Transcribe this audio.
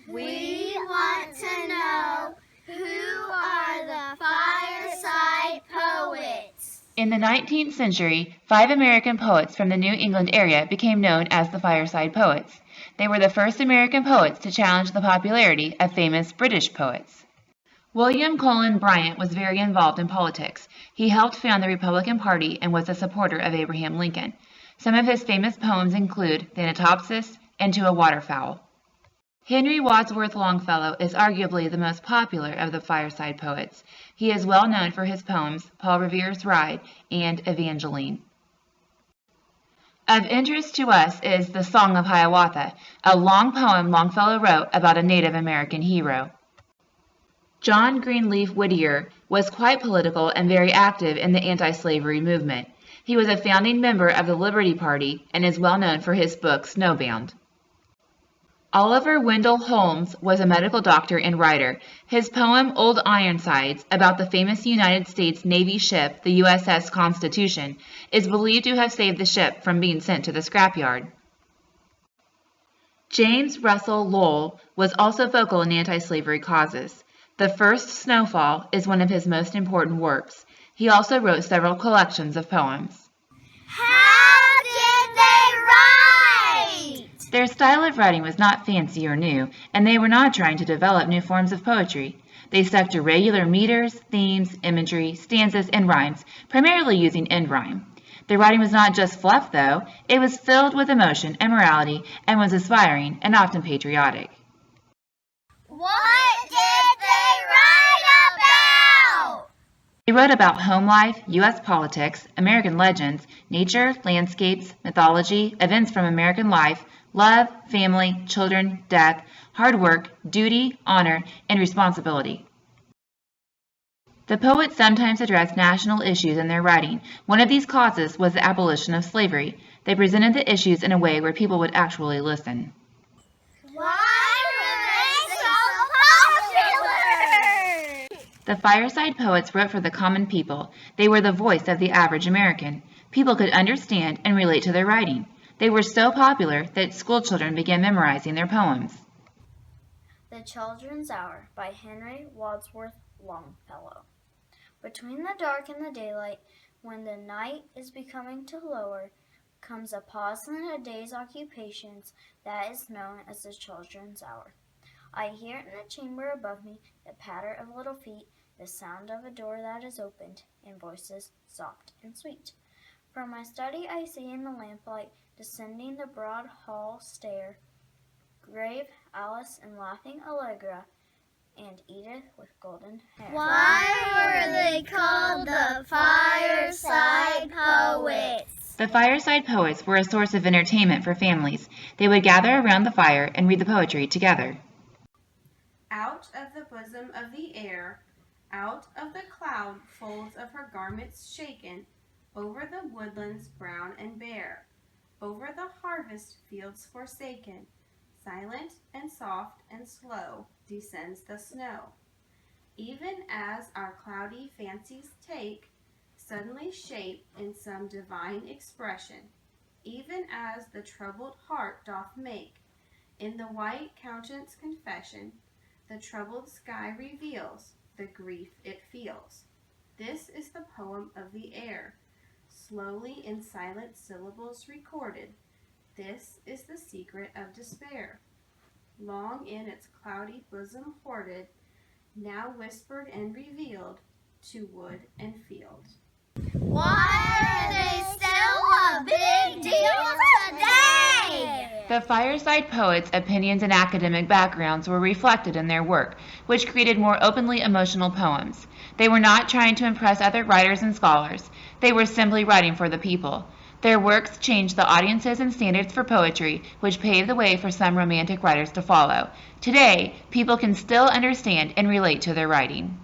We want to know, who are the Fireside Poets? In the 19th century, 5 American poets from the New England area became known as the Fireside Poets. They were the first American poets to challenge the popularity of famous British poets. William Cullen Bryant was very involved in politics. He helped found the Republican Party and was a supporter of Abraham Lincoln. Some of his famous poems include Thanatopsis and To a Waterfowl. Henry Wadsworth Longfellow is arguably the most popular of the Fireside Poets. He is well known for his poems Paul Revere's Ride and Evangeline. Of interest to us is The Song of Hiawatha, a long poem Longfellow wrote about a Native American hero. John Greenleaf Whittier was quite political and very active in the anti-slavery movement. He was a founding member of the Liberty Party and is well known for his book Snowbound. Oliver Wendell Holmes was a medical doctor and writer. His poem Old Ironsides, about the famous United States Navy ship, the USS Constitution, is believed to have saved the ship from being sent to the scrapyard. James Russell Lowell was also vocal in anti-slavery causes. The First Snowfall is one of his most important works. He also wrote several collections of poems. How did they write? Their style of writing was not fancy or new, and they were not trying to develop new forms of poetry. They stuck to regular meters, themes, imagery, stanzas, and rhymes, primarily using end rhyme. Their writing was not just fluff, though. It was filled with emotion and morality and was aspiring and often patriotic. What did they write about? They wrote about home life, U.S. politics, American legends, nature, landscapes, mythology, events from American life, love, family, children, death, hard work, duty, honor, and responsibility. The poets sometimes addressed national issues in their writing. One of these causes was the abolition of slavery. They presented the issues in a way where people would actually listen. Why were they so popular? The Fireside Poets wrote for the common people. They were the voice of the average American. People could understand and relate to their writing. They were so popular that school children began memorizing their poems. The Children's Hour by Henry Wadsworth Longfellow. Between the dark and the daylight, when the night is becoming to lower, comes a pause in a day's occupations that is known as the Children's Hour. I hear in the chamber above me the patter of little feet, the sound of a door that is opened, and voices soft and sweet. From my study I see in the lamplight, descending the broad hall stair, grave Alice and laughing Allegra, and Edith with golden hair. Why were they called the Fireside Poets? The Fireside Poets were a source of entertainment for families. They would gather around the fire and read the poetry together. Out of the bosom of the air, out of the cloud folds of her garments shaken, over the woodlands brown and bare, over the harvest fields forsaken, silent and soft and slow descends the snow. Even as our cloudy fancies take suddenly shape in some divine expression, even as the troubled heart doth make in the white countenance confession, the troubled sky reveals the grief it feels. This is the poem of the air, slowly in silent syllables recorded. This is the secret of despair, long in its cloudy bosom hoarded, now whispered and revealed to wood and field. Why are they still a big deal today? The Fireside Poets' opinions and academic backgrounds were reflected in their work, which created more openly emotional poems. They were not trying to impress other writers and scholars. They were simply writing for the people. Their works changed the audiences and standards for poetry, which paved the way for some romantic writers to follow. Today, people can still understand and relate to their writing.